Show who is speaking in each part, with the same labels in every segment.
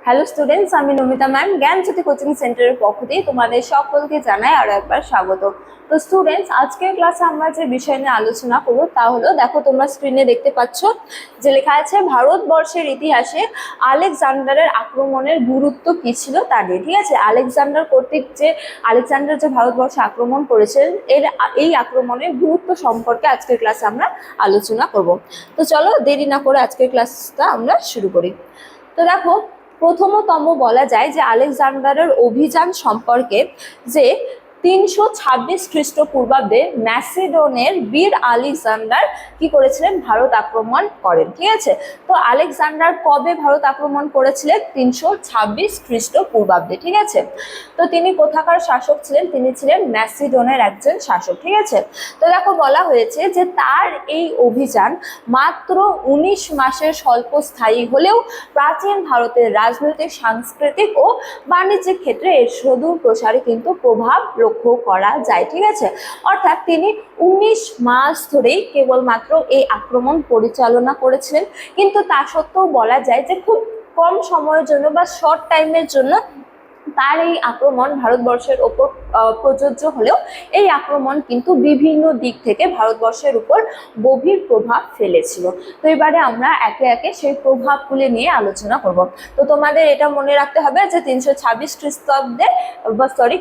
Speaker 1: Hello students, আমি Namita ma'am জ্ঞানজ্যোতি coaching সেন্টারের পক্ষ থেকে তোমাদের সকলকে জানাই আরো একবার স্বাগত। তো স্টুডেন্টস, আজকের ক্লাসে আমরা যে বিষয় নিয়ে আলোচনা করবো তা হলো, দেখো তোমরা স্ক্রিনে দেখতে পাচ্ছ যে লেখা আছে ভারতবর্ষের ইতিহাসে আলেকজান্ডারের আক্রমণের গুরুত্ব কি ছিল তা নিয়ে। ঠিক আছে, আলেকজান্ডার যে ভারতবর্ষে আক্রমণ করেছেন এই আক্রমণের গুরুত্ব সম্পর্কে আজকের ক্লাসে আমরা আলোচনা করব। তো চলো দেরি না করে আজকের ক্লাসটা আমরা শুরু করি। তো দেখো, প্রথমতম বলা যায় যে আলেকজান্ডারের অভিযান সম্পর্কে, যে 326 খ্রিস্টপূর্বাব্দে ম্যাসিডনের বীর আলেকজান্ডার কি করেছিলেন, ভারত আক্রমণ করেন। ঠিক আছে, তো আলেকজান্ডার কবে ভারত আক্রমণ করেছিলেন? 326 খ্রিস্টপূর্বাব্দে। ঠিক আছে, তো তিনি কোথাকার শাসক ছিলেন? তিনি ছিলেন ম্যাসিডনের একজন শাসক। ঠিক আছে, তো দেখো বলা হয়েছে যে তার এই অভিযান মাত্র 19 মাসের স্বল্পস্থায়ী হলেও প্রাচীন ভারতের রাজনৈতিক, সাংস্কৃতিক ও বাণিজ্যিক ক্ষেত্রে এর সুদূর প্রসারে কিন্তু প্রভাব লক্ষ্য করা যায়। ঠিক আছে, অর্থাৎ তিনি 19 মাস ধরেই কেবলমাত্র এই আক্রমণ পরিচালনা করেছিলেন, কিন্তু তা সত্ত্বেও বলা যায় যে খুব কম সময়ের জন্য বা শর্ট টাইমের জন্য তার এই আক্রমণ ভারতবর্ষের ওপর প্রযোজ্য হলেও এই আক্রমণ কিন্তু বিভিন্ন দিক থেকে ভারতবর্ষের উপর গভীর প্রভাব ফেলেছিল। তো এবারে আমরা একে একে সেই প্রভাবগুলি নিয়ে আলোচনা করব। তো তোমাদের এটা মনে রাখতে হবে যে 326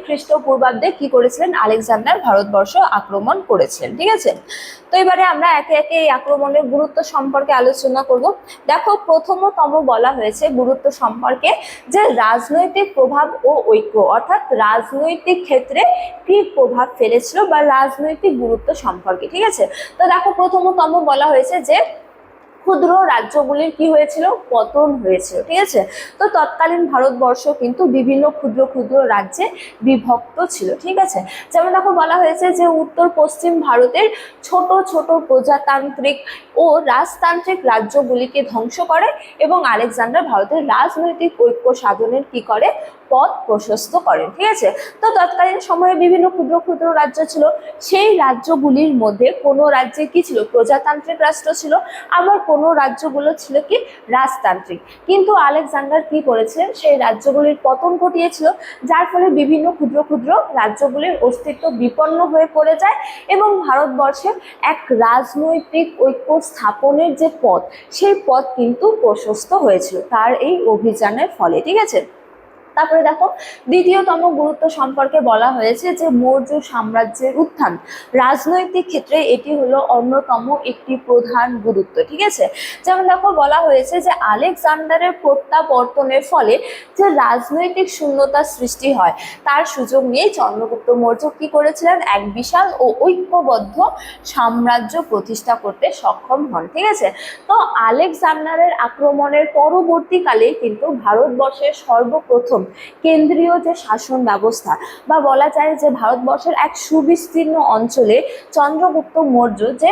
Speaker 1: খ্রিস্টপূর্বাব্দে কি করেছিলেন, আলেকজান্ডার ভারতবর্ষ আক্রমণ করেছিলেন। ঠিক আছে, তো এবারে আমরা একে একে এই আক্রমণের গুরুত্ব সম্পর্কে আলোচনা করব। দেখো, প্রথমতম বলা হয়েছে গুরুত্ব সম্পর্কে যে রাজনৈতিক প্রভাব ও ঐক্য, অর্থাৎ রাজনৈতিক ক্ষেত্রে কি প্রভাব ফেলেছিল বা রাজনৈতিক গুরুত্ব সম্পর্কে। ঠিক আছে, তো দেখো প্রথমতম বলা হয়েছে যে ক্ষুদ্র রাজ্যগুলির কি হয়েছিল, পতন হয়েছিল। ঠিক আছে, তো তৎকালীন ভারতবর্ষ কিন্তু বিভিন্ন ক্ষুদ্র ক্ষুদ্র রাজ্যে বিভক্ত ছিল। ঠিক আছে, যেমন দেখো বলা হয়েছে যে উত্তর পশ্চিম ভারতের ছোট ছোট প্রজাতান্ত্রিক ও রাজতান্ত্রিক রাজ্যগুলিকে ধ্বংস করে এবং আলেকজান্ডার ভারতের রাজনৈতিক ঐক্য সাধনের কি করে, পথ প্রশস্ত করেন। ঠিক আছে, তো তৎকালীন সময়ে বিভিন্ন ক্ষুদ্র ক্ষুদ্র রাজ্য ছিল, সেই রাজ্যগুলির মধ্যে কোনো রাজ্যে কি ছিল, প্রজাতান্ত্রিক রাষ্ট্র ছিল, আবার কোনো রাজ্যগুলো ছিল কি, রাজতান্ত্রিক। কিন্তু আলেকজান্ডার কি করেছিলেন, সেই রাজ্যগুলির পতন ঘটিয়েছিল, যার ফলে বিভিন্ন ক্ষুদ্র ক্ষুদ্র রাজ্যগুলির অস্তিত্ব বিপন্ন হয়ে পড়ে যায় এবং ভারতবর্ষের এক রাজনৈতিক ঐক্য স্থাপনের যে পথ, সেই পথ কিন্তু প্রশস্ত হয়েছিল তার এই অভিযানের ফলে। ঠিক আছে, তারপরে দেখো দ্বিতীয়তম গুরুত্ব সম্পর্কে বলা হয়েছে যে মৌর্য সাম্রাজ্যের উত্থান। রাজনৈতিক ক্ষেত্রে এটি হলো অন্যতম একটি প্রধান গুরুত্ব। ঠিক আছে, যেমন দেখো বলা হয়েছে যে আলেকজান্ডারের প্রত্যাবর্তনের ফলে যে রাজনৈতিক শূন্যতার সৃষ্টি হয়, তার সুযোগ নিয়ে চন্দ্রগুপ্ত মৌর্য কি করেছিলেন, এক বিশাল ও ঐক্যবদ্ধ সাম্রাজ্য প্রতিষ্ঠা করতে সক্ষম হন। ঠিক আছে, তো আলেকজান্ডারের আক্রমণের পরবর্তীকালে কিন্তু ভারতবর্ষের সর্বপ্রথম কেন্দ্রীয় যে শাসন ব্যবস্থা, বা বলা যায় যে ভারতবর্ষের এক সুবিস্তীর্ণ অঞ্চলে চন্দ্রগুপ্ত মৌর্য যে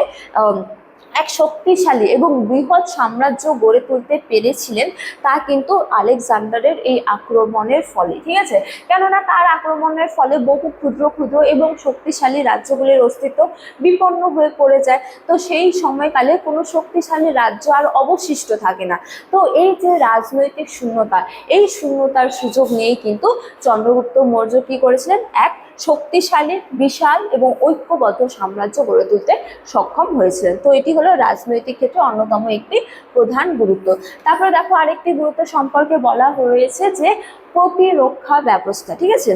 Speaker 1: এক শক্তিশালী এবং বৃহৎ সাম্রাজ্য গড়ে তুলতে পেরেছিলেন, তা কিন্তু আলেকজান্ডারের এই আক্রমণের ফলে। ঠিক আছে, কেননা তার আক্রমণের ফলে বহু ক্ষুদ্র ক্ষুদ্র এবং শক্তিশালী রাজ্যগুলির অস্তিত্ব বিপন্ন হয়ে পড়ে যায়। তো সেই সময়কালে কোনো শক্তিশালী রাজ্য আর অবশিষ্ট থাকে না। তো এই যে রাজনৈতিক শূন্যতা, এই শূন্যতার সুযোগ নিয়েই কিন্তু চন্দ্রগুপ্ত মৌর্য কি করেছিলেন, এক শক্তিশালী, বিশাল এবং ঐক্যবদ্ধ সাম্রাজ্য গড়ে তুলতে সক্ষম হয়েছিলেন। তো এটি হলো রাজনৈতিক ক্ষেত্রে অন্যতম একটি প্রধান গুরুত্ব। তারপরে দেখো আরেকটি গুরুত্ব সম্পর্কে বলা হয়েছে যে প্রতিরক্ষা ব্যবস্থা। ঠিক আছে,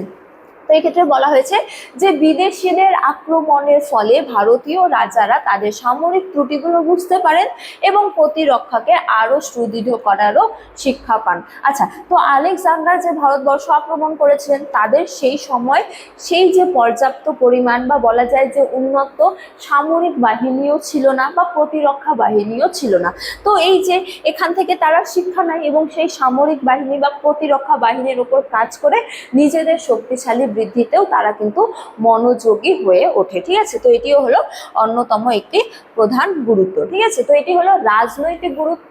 Speaker 1: তো এই ক্ষেত্রে বলা হয়েছে যে বিদেশিদের আক্রমণের ফলে ভারতীয় রাজারা তাদের সামরিক ত্রুটিগুলো বুঝতে পারেন এবং প্রতিরক্ষাকে আরো সুদৃঢ় করারও শিক্ষা পান। আচ্ছা, তো আলেকজান্ডার যে ভারতবর্ষ আক্রমণ করেছিলেন, তাদের সেই সময় সেই যে পর্যাপ্ত পরিমাণ বা বলা যায় যে উন্নত সামরিক বাহিনীও ছিল না বা প্রতিরক্ষা বাহিনীও ছিল না। তো এই যে এখান থেকে তারা শিক্ষা নেয় এবং সেই সামরিক বাহিনী বা প্রতিরক্ষা বাহিনীর উপর কাজ করে নিজেদের শক্তিশালী বৃদ্ধিতেও তারা কিন্তু মনোযোগী হয়ে ওঠে। ঠিক আছে, তো এটিও হলো অন্যতম একটি প্রধান গুরুত্ব। ঠিক আছে, তো এটি হলো রাজনৈতিক গুরুত্ব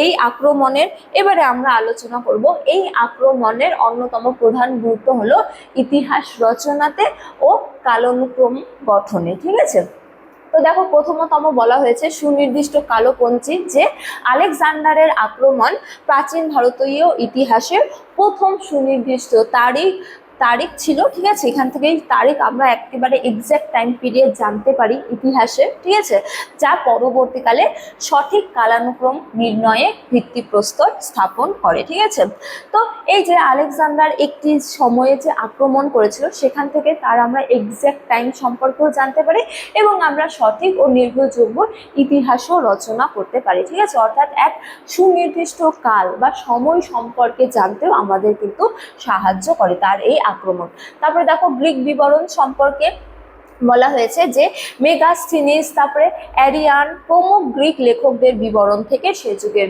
Speaker 1: এই আক্রমণের। এবারে আমরা আলোচনা করব এই আক্রমণের অন্যতম প্রধান গুরুত্ব হলো ইতিহাস রচনাতে ও কালানুক্রম গঠনে। ঠিক আছে, তো দেখো প্রথমতম বলা হয়েছে সুনির্দিষ্ট কালপঞ্জি যে আলেকজান্ডারের আক্রমণ প্রাচীন ভারতীয় ইতিহাসের প্রথম সুনির্দিষ্ট তারিখ ছিল, ঠিক আছে। এখান থেকেই তারিখ আমরা একেবারে এক্সাক্ট টাইম পিরিয়ড জানতে পারি ইতিহাসে, ঠিক আছে, যা পরবর্তীকালে সঠিক কালানুক্রম নির্ণয়ে ভিত্তিপ্রস্তর স্থাপন করে, ঠিক আছে। তো এই যে আলেকজান্ডার একটি সময়ে যে আক্রমণ করেছিল সেখান থেকে তার আমরা এক্সাক্ট টাইম সম্পর্কেও জানতে পারি এবং আমরা সঠিক ও নির্ভরযোগ্য ইতিহাসও রচনা করতে পারি, ঠিক আছে। অর্থাৎ এক সুনির্দিষ্ট কাল বা সময় সম্পর্কে জানতেও আমাদের কিন্তু সাহায্য করে তার এই আক্রমণ। তারপরে দেখো গ্রিক বিবরণ সম্পর্কে বলা হয়েছে যে মেগাস্থিনিস, তারপরে অ্যারিয়ান প্রমুখ গ্রিক লেখকদের বিবরণ থেকে সে যুগের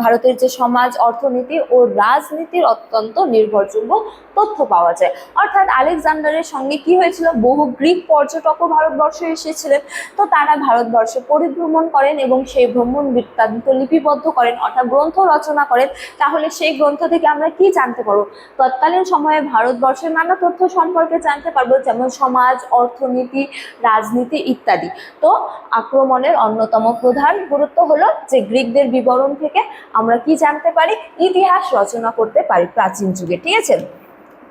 Speaker 1: ভারতের যে সমাজ, অর্থনীতি ও রাজনীতির অত্যন্ত নির্ভরযোগ্য তথ্য পাওয়া যায়। অর্থাৎ আলেকজান্ডারের সঙ্গে কি হয়েছিল, বহু গ্রিক পর্যটকও ভারতবর্ষে এসেছিলেন। তো তারা ভারতবর্ষে পরিভ্রমণ করেন এবং সেই ভ্রমণ বৃত্তান্ত লিপিবদ্ধ করেন, অর্থাৎ গ্রন্থ রচনা করেন। তাহলে সেই গ্রন্থ থেকে আমরা কি জানতে পারবো, তৎকালীন সময়ে ভারতবর্ষের নানা তথ্য সম্পর্কে জানতে পারবো, যেমন সমাজ, অর্থনীতি, রাজনীতি ইত্যাদি। তো আক্রমণের অন্যতম প্রধান গুরুত্ব হলো যে গ্রিকদের বিবরণ থেকে আমরা কি জানতে পারি, ইতিহাস রচনা করতে পারি প্রাচীন যুগে, ঠিক আছে।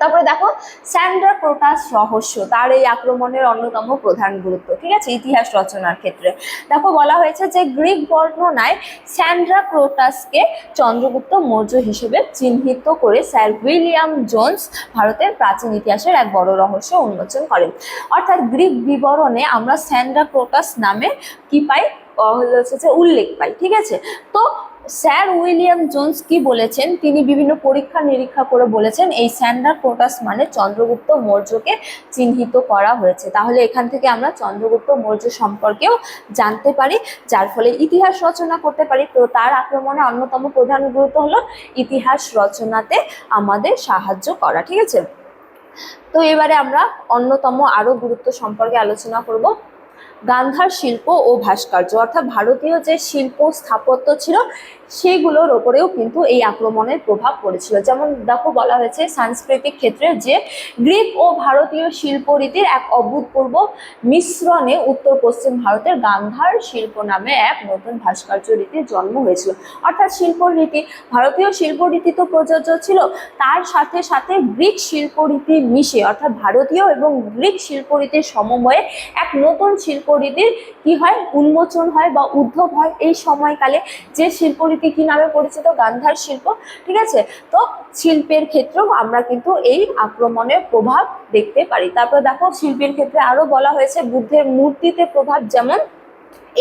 Speaker 1: তারপরে দেখো স্যান্ড্রাক্রোটাস রহস্য, তার এই আক্রমণের অন্যতম প্রধান গুরুত্ব, ঠিক আছে, ইতিহাস রচনার ক্ষেত্রে। দেখো বলা হয়েছে যে গ্রিক বর্ণনায় স্যান্ড্রাক্রোটাসকে চন্দ্রগুপ্ত মৌর্য হিসেবে চিহ্নিত করে স্যার উইলিয়াম জোন্স ভারতের প্রাচীন ইতিহাসের এক বড় রহস্য উন্মোচন করেন। অর্থাৎ গ্রিক বিবরণে আমরা স্যান্ড্রাক্রোটাস নামে কি পাই, উল্লেখ পাই, ঠিক আছে। তো স্যার উইলিয়াম জোন্স কি বলেছেন, তিনি বিভিন্ন পরীক্ষা নিরীক্ষা করে বলেছেন এই স্যান্ড্রাক্রোটাস মানে চন্দ্রগুপ্ত মৌর্যকে চিহ্নিত করা হয়েছে। তাহলে এখান থেকে আমরা চন্দ্রগুপ্ত মৌর্য সম্পর্কেও জানতে পারি, যার ফলে ইতিহাস রচনা করতে পারি। তো তার আক্রমণে অন্যতম প্রধান গুরুত্ব হলো ইতিহাস রচনাতে আমাদের সাহায্য করা, ঠিক আছে। তো এবারে আমরা অন্যতম আরো গুরুত্ব সম্পর্কে আলোচনা করব। গান্ধার শিল্প ও ভাস্কর্য, অর্থাৎ ভারতীয় যে শিল্প স্থাপত্য ছিল সেগুলোর ওপরেও কিন্তু এই আক্রমণের প্রভাব পড়েছিল। যেমন দেখো বলা হয়েছে সাংস্কৃতিক ক্ষেত্রে যে গ্রিক ও ভারতীয় শিল্পরীতির এক অভূতপূর্ব মিশ্রণে উত্তর পশ্চিম ভারতের গান্ধার শিল্প নামে এক নতুন ভাস্কর্য রীতির জন্ম হয়েছিল। অর্থাৎ শিল্পরীতি, ভারতীয় শিল্পরীতি তো প্রযোজ্য ছিল, তার সাথে সাথে গ্রিক শিল্পরীতি মিশে, অর্থাৎ ভারতীয় এবং গ্রিক শিল্পরীতির সমন্বয়ে এক নতুন শিল্পরীতির কি হয়, উন্মোচন হয় বা উদ্ভব হয় এই সময়কালে। যে শিল্পরীতি কি নামে পরিচিত, গান্ধার শিল্প, ঠিক আছে। তো শিল্পের ক্ষেত্রেও আমরা কিন্তু এই আক্রমণের প্রভাব দেখতে পারি। তারপর দেখো শিল্পের ক্ষেত্রে আরো বলা হয়েছে বুদ্ধের মূর্তিতে প্রভাব, যেমন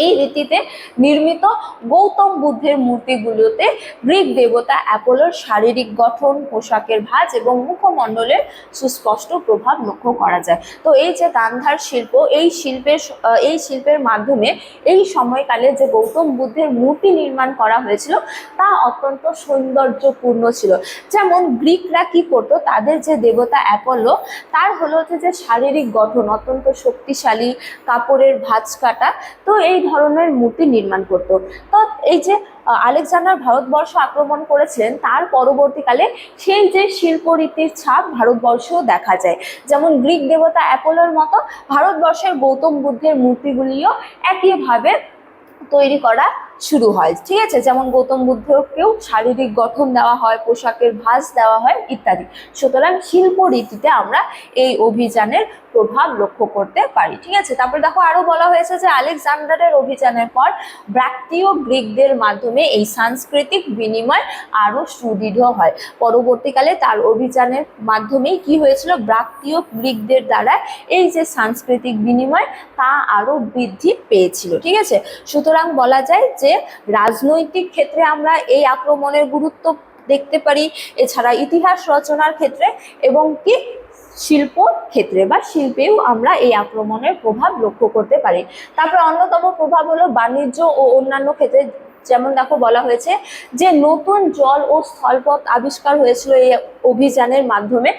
Speaker 1: এই রীতিতে নির্মিত গৌতম বুদ্ধের মূর্তিগুলোতে গ্রিক দেবতা অ্যাপোলোর শারীরিক গঠন, পোশাকের ভাঁজ এবং মুখমণ্ডলের সুস্পষ্ট প্রভাব লক্ষ্য করা যায়। তো এই যে গান্ধার শিল্প, এই শিল্পের মাধ্যমে এই সময়কালে যে গৌতম বুদ্ধের মূর্তি নির্মাণ করা হয়েছিল তা অত্যন্ত সৌন্দর্যপূর্ণ ছিল। যেমন গ্রিকরা কি করতো, তাদের যে দেবতা অ্যাপোলো তার হলো যে শারীরিক গঠন অত্যন্ত শক্তিশালী, কাপড়ের ভাঁজ কাটা, তো এই ধরনের মূর্তি নির্মাণ করত। তো এই যে আলেকজান্ডার ভারতবর্ষ আক্রমণ করেছিলেন তার পরবর্তীকালে সেই যে শিল্পরীতির ছাপ ভারতবর্ষেও দেখা যায়। যেমন গ্রিক দেবতা অ্যাপোলোর মতো ভারতবর্ষের গৌতম বুদ্ধের মূর্তিগুলিও একইভাবে তৈরি করা শুরু হয়, ঠিক আছে। যেমন গৌতম বুদ্ধকেও শারীরিক গঠন দেওয়া হয়, পোশাকের ভাঁজ দেওয়া হয় ইত্যাদি। সুতরাং শিল্পরীতিতে আমরা এই অভিযানের প্রভাব লক্ষ্য করতে পারি, ঠিক আছে। তারপর দেখো আরো বলা হয়েছে যে আলেকজান্ডারের অভিযানের পর ব্রাক্তীয় গ্রিকদের মাধ্যমে এই সাংস্কৃতিক বিনিময় আরো সুদৃঢ় হয়। পরবর্তীকালে তার অভিযানের মাধ্যমেই কি হয়েছিল, ব্রাক্তীয় গ্রিকদের দ্বারা এই যে সাংস্কৃতিক বিনিময় তা আরো বৃদ্ধি পেয়েছিল, ঠিক আছে। সুতরাং বলা যায় যে রাজনৈতিক ক্ষেত্রে আমরা এই আক্রমণের গুরুত্ব দেখতে পারি, এছাড়া ইতিহাস রচনার ক্ষেত্রে এবং কি শিল্প ক্ষেত্রে বা শিল্পেও আমরা এই আক্রমণের প্রভাব লক্ষ্য করতে পারি। তারপর অন্যতম প্রভাব হলো বাণিজ্য ও অন্যান্য ক্ষেত্রে। যেমন দেখো বলা হয়েছে যে নতুন জল ও স্থলপথ আবিষ্কার হয়েছিল এই অভিযানের মাধ্যমে।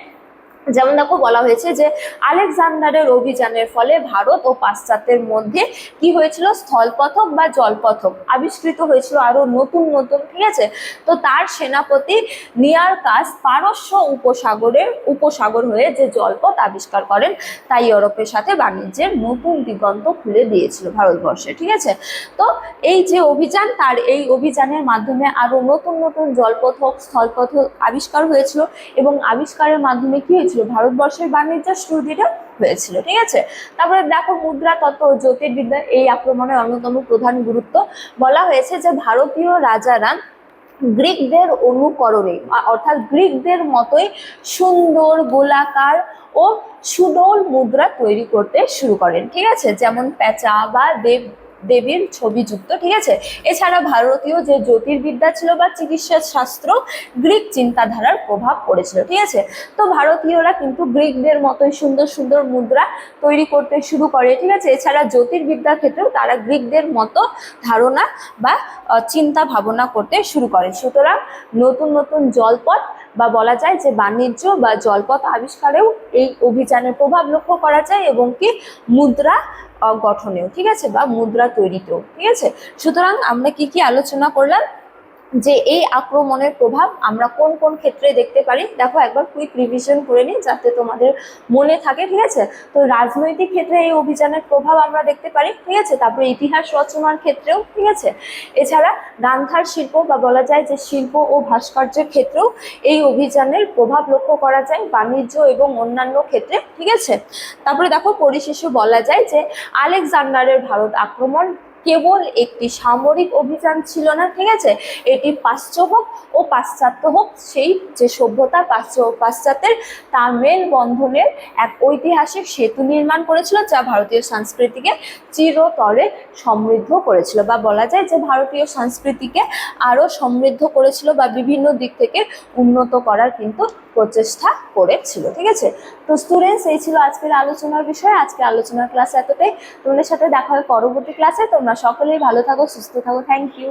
Speaker 1: যেমন দেখো বলা হয়েছে যে আলেকজান্ডারের অভিযানের ফলে ভারত ও পাশ্চাত্যের মধ্যে কি হয়েছিল, স্থলপথক বা জলপথক আবিষ্কৃত হয়েছিল, আরো নতুন নতুন, ঠিক আছে। তো তার সেনাপতি নিয়ারকাস পারস্য উপসাগর হয়ে যে জলপথ আবিষ্কার করেন, তাই ইউরোপের সাথে বাণিজ্যের নতুন দিগন্ত খুলে দিয়েছিল ভারতবর্ষে, ঠিক আছে। তো এই যে অভিযান, তার এই অভিযানের মাধ্যমে আরো নতুন নতুন জলপথক স্থলপথক আবিষ্কার হয়েছিল, এবং আবিষ্কারের মাধ্যমে কি হয়েছিল, ভারতবর্ষের বাণিজ্য সুদৃঢ় হয়েছিল, ঠিক আছে। তারপরে দেখো মুদ্রা তত্ত্ব ও জ্যোতির্বিদ্যা এই আক্রমণের অন্যতম প্রধান গুরুত্ব। বলা হয়েছে যে ভারতীয় রাজারা গ্রিকদের অনুকরণে, অর্থাৎ গ্রিকদের মতোই সুন্দর গোলাকার ও সুডৌল মুদ্রা তৈরি করতে শুরু করেন, ঠিক আছে, যেমন প্যাঁচা বা দেবীর ছবিযুক্ত, ঠিক আছে। এছাড়া ভারতীয় যে জ্যোতির্বিদ্যা ছিল বা চিকিৎসা শাস্ত্র, গ্রিক চিন্তাধারার প্রভাব পড়েছিল, ঠিক আছে। তো ভারতীয়রা কিন্তু গ্রিকদের মতোই সুন্দর সুন্দর মুদ্রা তৈরি করতে শুরু করে, ঠিক আছে। এছাড়া জ্যোতির্বিদ্যার ক্ষেত্রেও তারা গ্রিকদের মতো ধারণা বা চিন্তা ভাবনা করতে শুরু করে। সুতরাং নতুন নতুন জলপথ বা বলা যায় যে বাণিজ্য বা জলপথ আবিষ্কারেও এই অভিযানের প্রভাব লক্ষ্য করা যায়, এবং কি মুদ্রা গঠনেও, ঠিক আছে, বা মুদ্রা তৈরিতেও, ঠিক আছে। সুতরাং আমরা কি কি আলোচনা করলাম, যে এই আক্রমণের প্রভাব আমরা কোন কোন ক্ষেত্রে দেখতে পারি। দেখো একবার কুইক রিভিশন করে নিই যাতে তোমাদের মনে থাকে, ঠিক আছে। তো রাজনৈতিক ক্ষেত্রে এই অভিযানের প্রভাব আমরা দেখতে পারি, ঠিক আছে। তারপরে ইতিহাস রচনার ক্ষেত্রেও, ঠিক আছে। এছাড়া গান্ধার শিল্প বা বলা যায় যে শিল্প ও ভাস্কর্যের ক্ষেত্রেও এই অভিযানের প্রভাব লক্ষ্য করা যায়, বাণিজ্য এবং অন্যান্য ক্ষেত্রে, ঠিক আছে। তারপরে দেখো পরিশেষে বলা যায় যে আলেকজান্ডারের ভারত আক্রমণ কেবল একটি সামরিক অভিযান ছিল না, ঠিক আছে। এটি প্রাচ্য হোক ও পাশ্চাত্য হোক, সেই যে সভ্যতা প্রাচ্য ও পাশ্চাত্যের তার মেলবন্ধনের এক ঐতিহাসিক সেতু নির্মাণ করেছিল, যা ভারতীয় সংস্কৃতিকে চিরতরে সমৃদ্ধ করেছিল, বা বলা যায় যে ভারতীয় সংস্কৃতিকে আরো সমৃদ্ধ করেছিল বা বিভিন্ন দিক থেকে উন্নত করার কিন্তু প্রচেষ্টা করেছিল, ঠিক আছে। তো স্টুডেন্টস, এই ছিল আজকের আলোচনার বিষয়। আজকে আলোচনার ক্লাস এতটাই। তোমাদের সাথে দেখা হয় পরবর্তী ক্লাসে। তোমরা সকলেই ভালো থাকো, সুস্থ থাকো। Thank you.